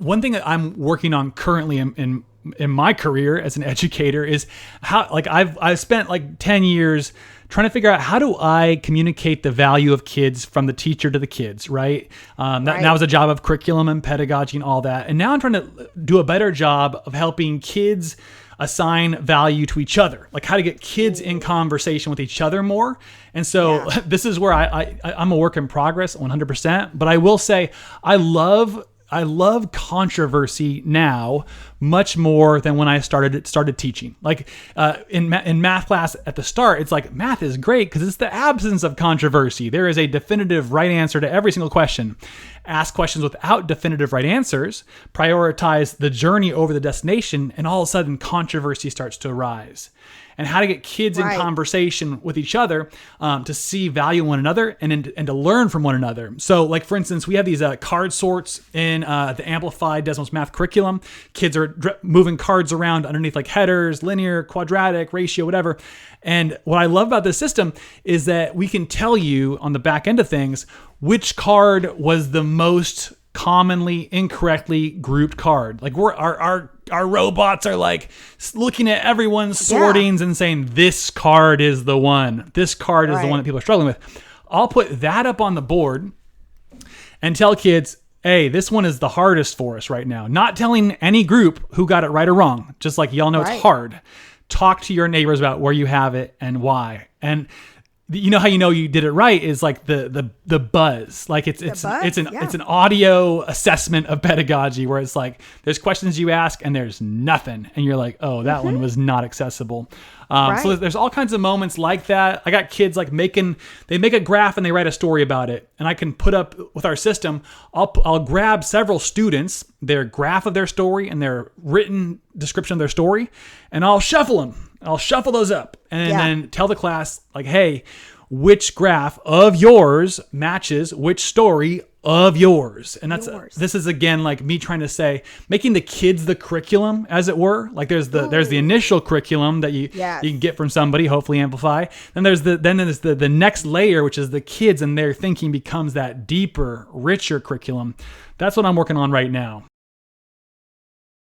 one thing that I'm working on currently in my career as an educator is how, like, I've spent like 10 years trying to figure out how do I communicate the value of kids from the teacher to the kids, right? That was a job of curriculum and pedagogy and all that. And now I'm trying to do a better job of helping kids assign value to each other, like how to get kids in conversation with each other more. And so this is where I'm a work in progress 100%, but I will say I love controversy now much more than when I started teaching. Like in math class at the start, it's like math is great because it's the absence of controversy. There is a definitive right answer to every single question. Ask questions without definitive right answers, prioritize the journey over the destination, and all of a sudden controversy starts to arise. And how to get kids in conversation with each other to see value in one another and to learn from one another. So like, for instance, we have these card sorts in the Amplify Desmos Math curriculum. Kids are moving cards around underneath like headers, linear, quadratic, ratio, whatever. And what I love about this system is that we can tell you on the back end of things which card was the most commonly incorrectly grouped card. Like our robots are like looking at everyone's sortings and saying, this card is the one. This card is the one that people are struggling with. I'll put that up on the board and tell kids, hey, this one is the hardest for us right now. Not telling any group who got it right or wrong. Just like y'all know it's hard. Talk to your neighbors about where you have it and why. And you know how you know you did it right is like the buzz. Like it's an audio assessment of pedagogy where it's like there's questions you ask and there's nothing, and you're like, oh, that one was not accessible. So there's all kinds of moments like that. I got kids like they make a graph and they write a story about it, and I can put up with our system. I'll grab several students, their graph of their story and their written description of their story, and I'll shuffle them. I'll shuffle those up and then tell the class like, hey, which graph of yours matches which story of yours. And this is again, like me trying to say, making the kids the curriculum, as it were. Like there's the initial curriculum that you can get from somebody, hopefully Amplify. Then there's the next layer, which is the kids, and their thinking becomes that deeper, richer curriculum. That's what I'm working on right now.